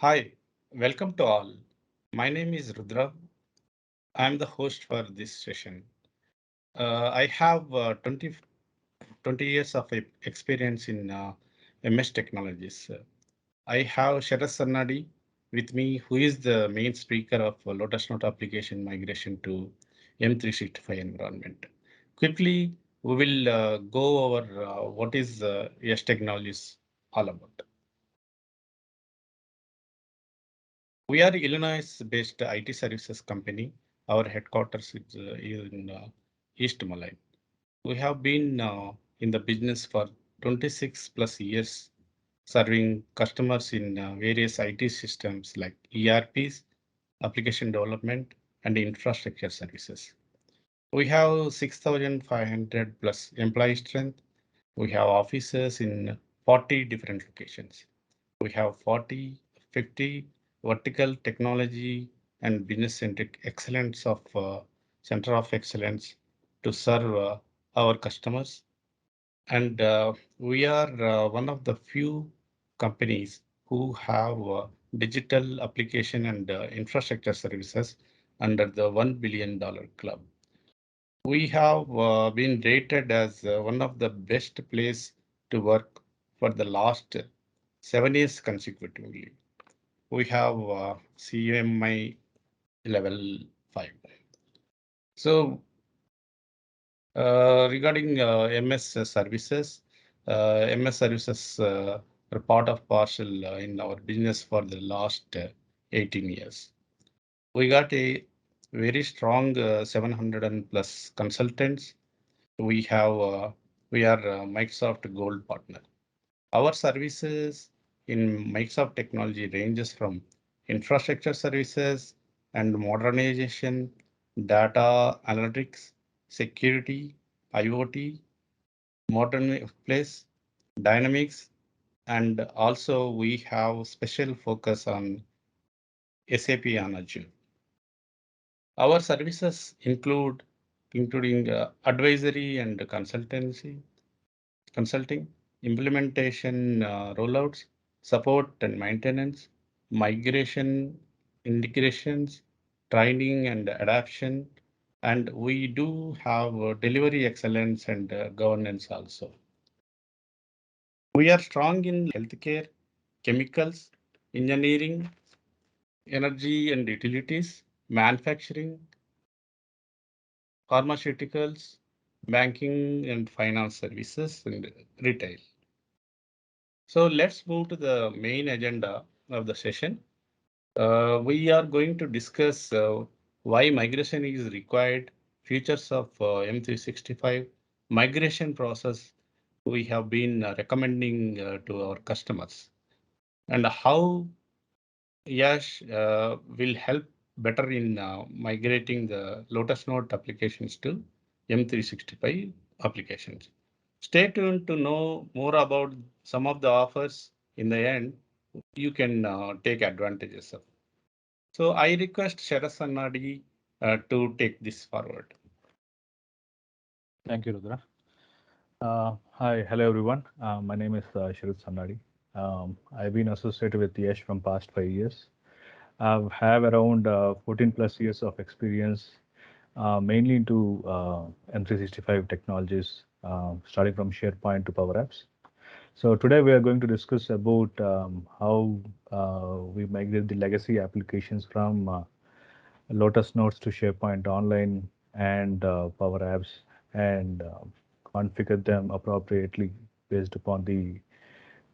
Hi, welcome to all. My name is Rudra. I'm the host for this session. I have 20 years of experience in MS technologies. I have Sharat Sarnadi with me, who is the main speaker of Lotus Note application migration to M365 environment. Quickly, we will go over what is YASH Technologies all about. We are Illinois-based IT services company. Our headquarters is in East Malay. We have been in the business for 26 plus years, serving customers in various IT systems like ERPs, application development, and infrastructure services. We have 6,500 plus employee strength. We have offices in 40 different locations. We have 40, 50 vertical technology and business centric excellence of center of excellence to serve our customers. And we are one of the few companies who have digital application and infrastructure services under the $1 billion club. We have been rated as one of the best place to work for the last 7 years consecutively. We have CMI level 5. So regarding MS services, MS services are part of parcel in our business for the last 18 years. We got a very strong 700 and plus consultants. We have we are Microsoft Gold partner. Our services in Microsoft technology ranges from infrastructure services and modernization, data analytics, security, IoT, modern workplace, dynamics, and also we have special focus on SAP on Azure. Our services including advisory and consulting, implementation rollouts, support and maintenance, migration, integrations, training and adaptation, and we do have delivery excellence and governance also. We are strong in healthcare, chemicals, engineering, energy and utilities, manufacturing, pharmaceuticals, banking and finance services, and retail. So let's move to the main agenda of the session. We are going to discuss why migration is required, features of M365, migration process we have been recommending to our customers, and how YASH will help better in migrating the Lotus Note applications to M365 applications. Stay tuned to know more about some of the offers. In the end, you can take advantages of. So I request Sharat Sannadi to take this forward. Thank you, Rudra. Hi, hello everyone. My name is Sharad Sannadi. I've been associated with YASH from past 5 years. I have around 14 plus years of experience, mainly into M365 technologies, starting from SharePoint to Power Apps. So today we are going to discuss about how we migrate the legacy applications from Lotus Notes to SharePoint Online and Power Apps and configure them appropriately based upon the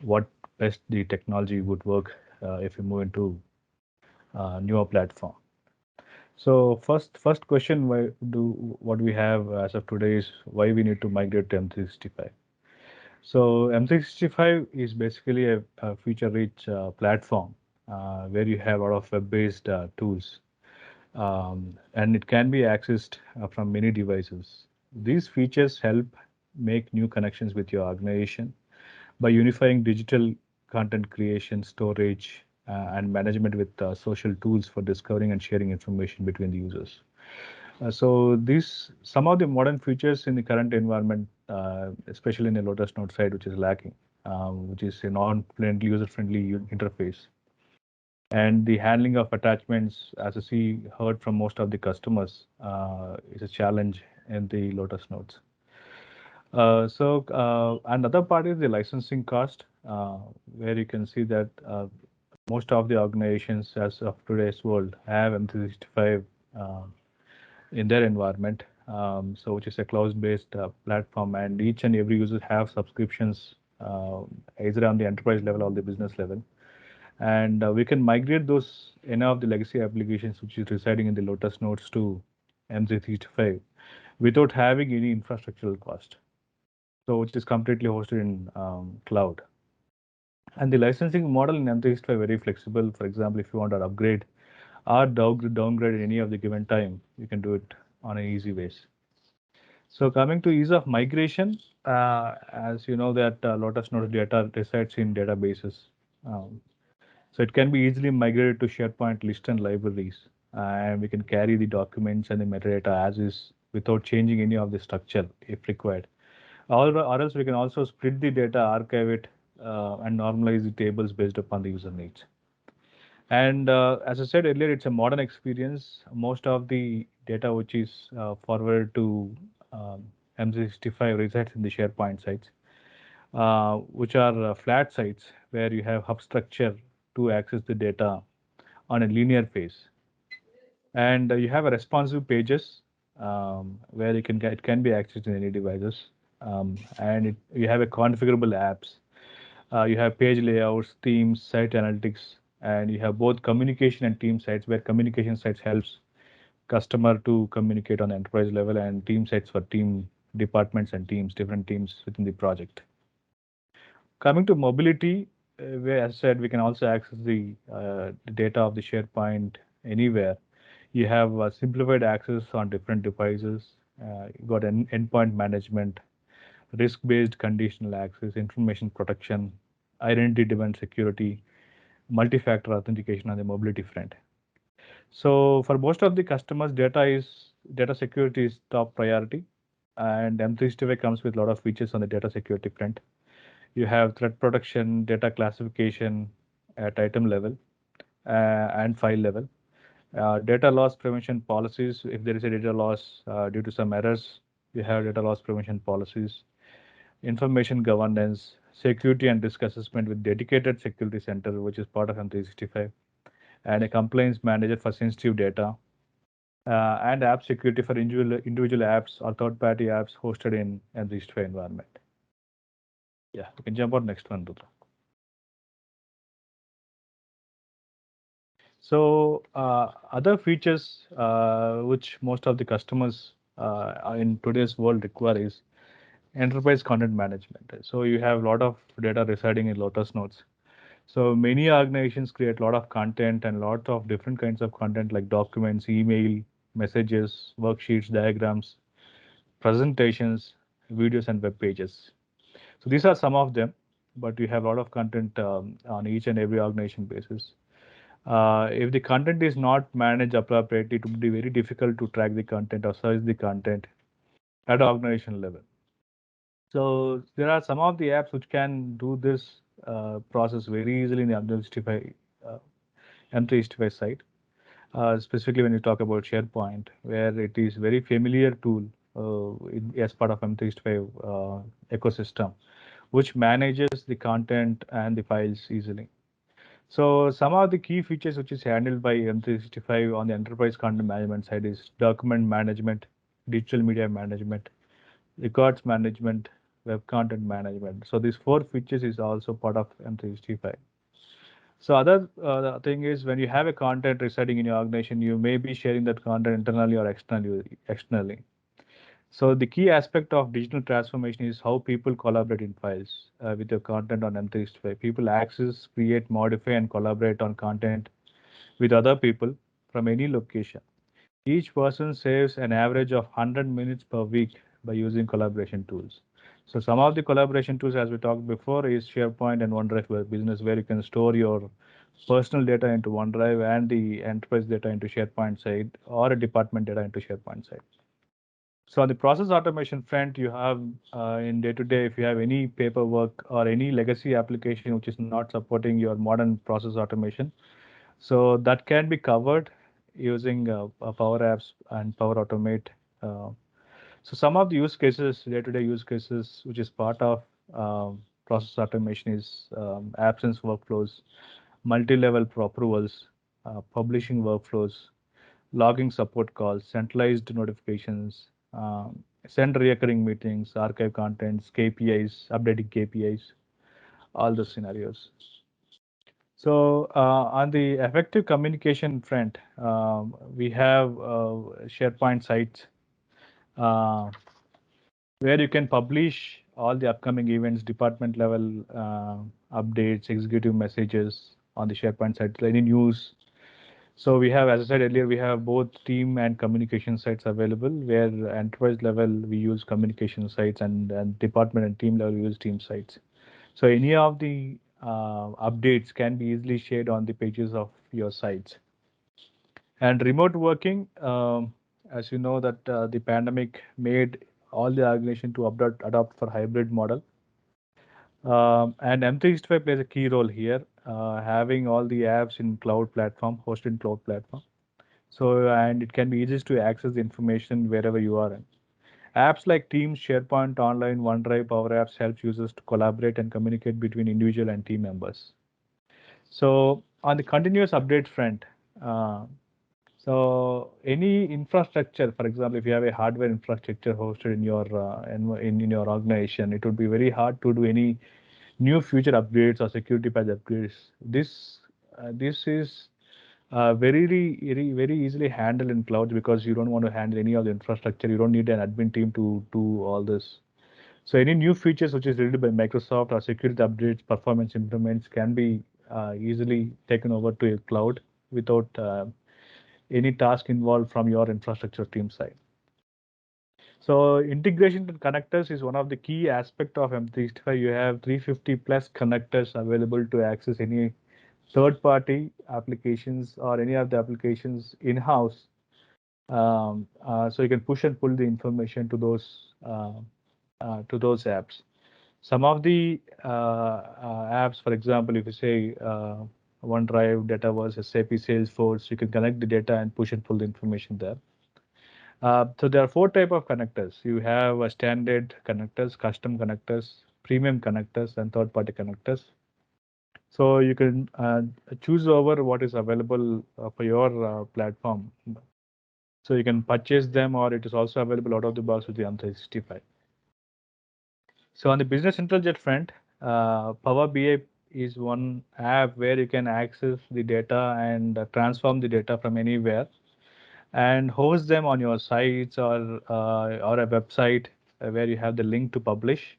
what best the technology would work if we move into newer platform. So first question what we have as of today is why we need to migrate to M365. So M365 is basically a feature-rich platform where you have a lot of web-based tools, and it can be accessed from many devices. These features help make new connections with your organization by unifying digital content creation, storage, and management with social tools for discovering and sharing information between the users. So these some of the modern features in the current environment, especially in the Lotus Note side, which is lacking, which is a non-friendly, user-friendly interface. And the handling of attachments, as I see, heard from most of the customers, is a challenge in the Lotus Notes. Another part is the licensing cost, where you can see that most of the organizations as of today's world have M365 uh, in their environment. Which is a cloud-based platform, and each and every user have subscriptions, either on the enterprise level or the business level. And we can migrate those any of the legacy applications which is residing in the Lotus Notes to M365 without having any infrastructural cost. So which is completely hosted in cloud. And the licensing model in M365 very flexible. For example, if you want to upgrade or downgrade at any of the given time, you can do it on an easy base. So coming to ease of migration, as you know that Lotus Notes data resides in databases. Um, so it can be easily migrated to SharePoint list and libraries, and we can carry the documents and the metadata as is without changing any of the structure if required. Or else we can also split the data, archive it, and normalize the tables based upon the user needs. And as I said earlier, it's a modern experience. Most of the data which is forwarded to M365 resides in the SharePoint sites, which are flat sites where you have hub structure to access the data on a linear phase. And you have a responsive pages where it can be accessed in any devices. You have a configurable apps. You have page layouts, themes, site analytics, and you have both communication and team sites where communication sites helps customer to communicate on the enterprise level, and team sites for team departments and teams, different teams within the project. Coming to mobility, where as I said, we can also access the data of the SharePoint anywhere. You have simplified access on different devices. You got an endpoint management, risk-based conditional access, information protection, identity-driven security, multi-factor authentication on the mobility front. So for most of the customers, data security is top priority, and M365 comes with a lot of features on the data security front. You have threat protection, data classification at item level and file level. Data loss prevention policies. If there is a data loss due to some errors, you have data loss prevention policies. Information governance, security and risk assessment with dedicated security center, which is part of M365, and a compliance manager for sensitive data, and app security for individual apps or third-party apps hosted in M365 environment. Yeah, you can jump on next one, Rudra. So other features which most of the customers in today's world require is enterprise content management. So you have a lot of data residing in Lotus Notes. So many organizations create a lot of content and a lot of different kinds of content like documents, email, messages, worksheets, diagrams, presentations, videos, and web pages. So these are some of them, but we have a lot of content on each and every organization basis. If the content is not managed appropriately, it would be very difficult to track the content or search the content at organization level. So there are some of the apps which can do this process very easily in the M365 site, specifically when you talk about SharePoint, where it is very familiar tool as part of M365 ecosystem, which manages the content and the files easily. So some of the key features which is handled by M365 on the enterprise content management side is document management, digital media management, records management, web content management. So these four features is also part of M365. So other thing is when you have a content residing in your organization, you may be sharing that content internally or externally. So the key aspect of digital transformation is how people collaborate in files with your content on M365. People access, create, modify, and collaborate on content with other people from any location. Each person saves an average of 100 minutes per week by using collaboration tools. So some of the collaboration tools, as we talked before, is SharePoint and OneDrive for Business, where you can store your personal data into OneDrive and the enterprise data into SharePoint side or a department data into SharePoint side. So on the process automation front, you have in day-to-day, if you have any paperwork or any legacy application which is not supporting your modern process automation, So that can be covered using Power Apps and Power Automate. Uh, so some of the use cases, day-to-day use cases, which is part of process automation is absence workflows, multi-level approvals, publishing workflows, logging support calls, centralized notifications, send recurring meetings, archive contents, KPIs, updating KPIs, all those scenarios. So on the effective communication front, we have SharePoint sites uh, where you can publish all the upcoming events, department level updates, executive messages on the SharePoint site, any news. So we have, as I said earlier, we have both team and communication sites available, where enterprise level we use communication sites, and department and team level we use team sites. So any of the updates can be easily shared on the pages of your sites. And remote working, as you know, that the pandemic made all the organization to adopt for hybrid model. And M365 plays a key role here, having all the apps in cloud platform, hosted in cloud platform. So, and it can be easy to access the information wherever you are in. Apps like Teams, SharePoint, Online, OneDrive, Power Apps helps users to collaborate and communicate between individual and team members. So on the continuous update front, uh, so any infrastructure, for example, if you have a hardware infrastructure hosted in your in your organization, it would be very hard to do any new feature upgrades or security patch upgrades. This is very easily handled in clouds because you don't want to handle any of the infrastructure. You don't need an admin team to do all this. So any new features which is released by Microsoft or security updates, performance improvements can be easily taken over to a cloud without any task involved from your infrastructure team side. So integration with connectors is one of the key aspect of M365. You have 350 plus connectors available to access any third-party applications or any of the applications in-house. So you can push and pull the information to those apps. Some of the apps, for example, if you say OneDrive, Dataverse, SAP, Salesforce, you can connect the data and push and pull the information there. So there are four type of connectors. You have standard connectors, custom connectors, premium connectors, and third-party connectors. So you can choose over what is available for your platform. So you can purchase them, or it is also available out of the box with the M365. So on the business intelligence front, Power BI is one app where you can access the data and transform the data from anywhere and host them on your sites or a website where you have the link to publish.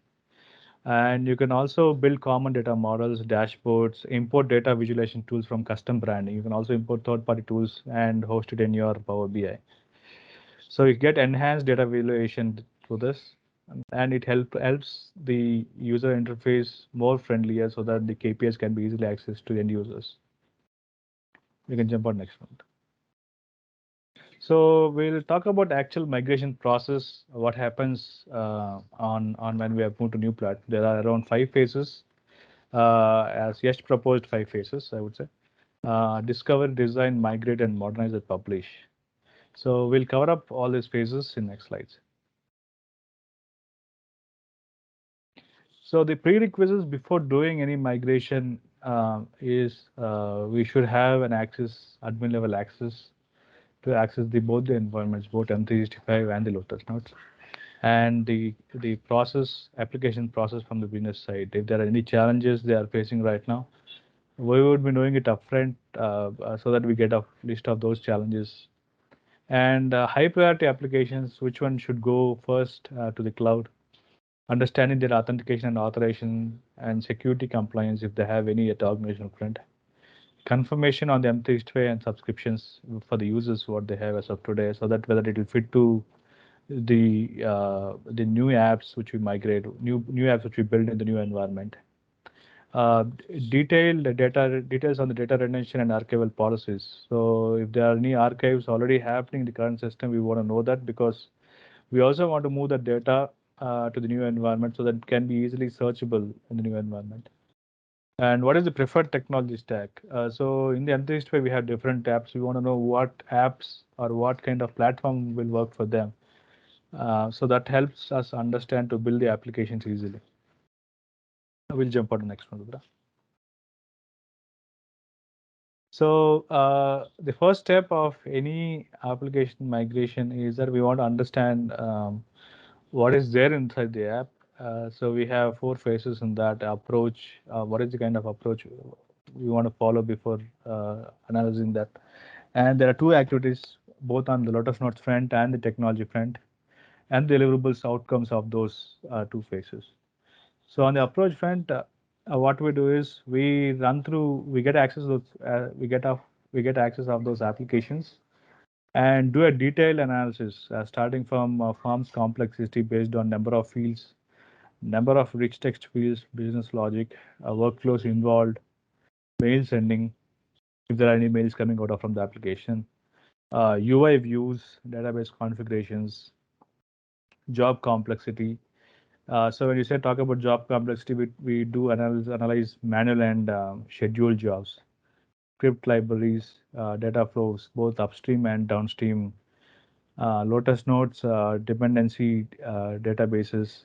And you can also build common data models, dashboards, import data visualization tools from custom branding. You can also import third-party tools and host it in your Power BI. So you get enhanced data visualization through this, and it helps the user interface more friendlier so that the KPIs can be easily accessed to end users. You can jump on next one. So we'll talk about actual migration process, what happens on when we have moved to new platform. There are around 5 phases, as Yash proposed 5 phases, I would say. Discover, design, migrate, and modernize and publish. So we'll cover up all these phases in next slides. So the prerequisites before doing any migration is we should have an access, admin level access to access both the environments, both M365 and the Lotus Notes, and the process, application process from the business side. If there are any challenges they are facing right now, we would be knowing it upfront so that we get a list of those challenges. And high priority applications, which one should go first to the cloud? Understanding their authentication and authorization and security compliance if they have any at organizational front. Confirmation on the M365 and subscriptions for the users what they have as of today, so that whether it will fit to the new apps which we migrate, new apps which we build in the new environment. Uh, details on the data retention and archival policies. So if there are any archives already happening in the current system, we want to know that because we also want to move the data to the new environment so that it can be easily searchable in the new environment. And what is the preferred technology stack? So in the Untitled way, we have different apps. We want to know what apps or what kind of platform will work for them. So that helps us understand to build the applications easily. We'll jump on the next one, Rudra. So the first step of any application migration is that we want to understand what is there inside the app. So we have four phases in that approach. What is the kind of approach we want to follow before analyzing that? And there are two activities, both on the Lotus Notes front and the technology front, and the deliverables outcomes of those two phases. So on the approach front, what we do is we get access to we get access of those applications and do a detailed analysis, starting from forms complexity based on number of fields, number of rich text fields, business logic, workflows involved, mail sending, if there are any mails coming out of from the application, UI views, database configurations, job complexity. So when you say talk about job complexity, we do analyze manual and scheduled jobs, script libraries, data flows, both upstream and downstream, Lotus Notes dependency databases,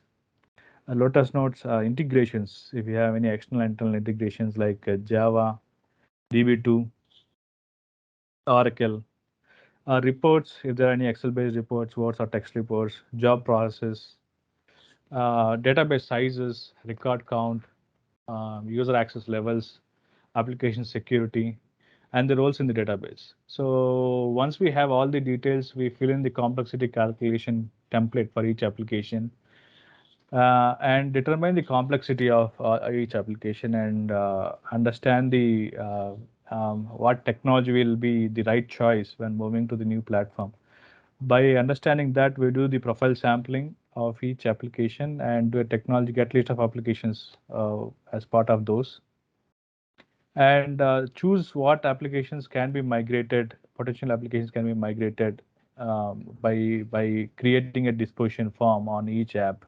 Lotus Notes integrations. If you have any external internal integrations like Java, DB2, Oracle, reports. If there are any Excel-based reports, words or text reports, job processes, database sizes, record count, user access levels, application security, and the roles in the database. So once we have all the details, we fill in the complexity calculation template for each application and determine the complexity of each application and understand the what technology will be the right choice when moving to the new platform. By understanding that, we do the profile sampling of each application and do a technology get list of applications as part of those, and choose what applications can be migrated, potential applications can be migrated by creating a disposition form on each app.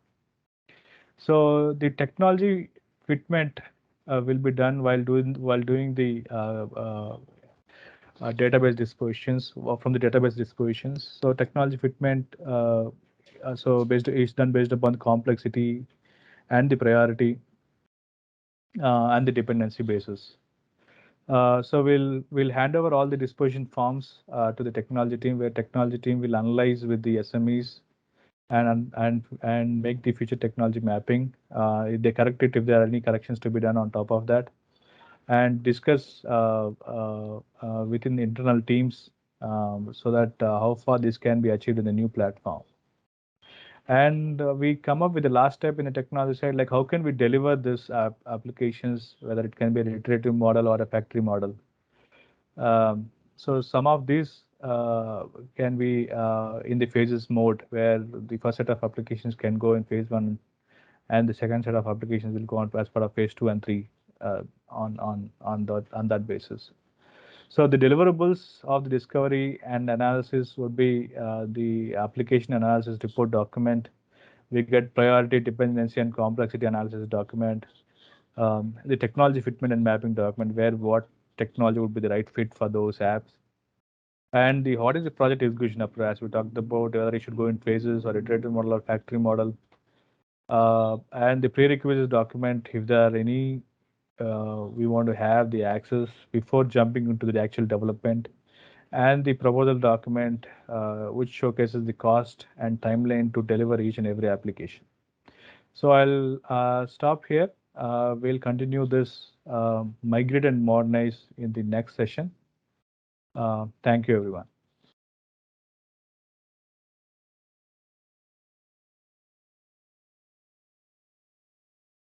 So the technology fitment will be done while doing the database dispositions from the database dispositions. So technology fitment so based is done based upon the complexity and the priority and the dependency basis. So we'll hand over all the disposition forms to the technology team, where technology team will analyze with the SMEs and make the future technology mapping. If they correct it, if there are any corrections to be done on top of that, and discuss within the internal teams so that how far this can be achieved in the new platform. And we come up with the last step in the technology side, like how can we deliver this applications, whether it can be an iterative model or a factory model. So some of these can be in the phases mode, where the first set of applications can go in phase one, and the second set of applications will go on as part of phase two and three on that basis. So the deliverables of the discovery and analysis would be the application analysis report document. We get priority, dependency, and complexity analysis document. The technology fitment and mapping document, where what technology would be the right fit for those apps. And the what is the project execution approach? As we talked about, whether it should go in phases or iterative model or factory model. And the prerequisites document, if there are any, we want to have the access before jumping into the actual development. And the proposal document, which showcases the cost and timeline to deliver each and every application. So I'll stop here. We'll continue this migrate and modernize in the next session. Thank you, everyone.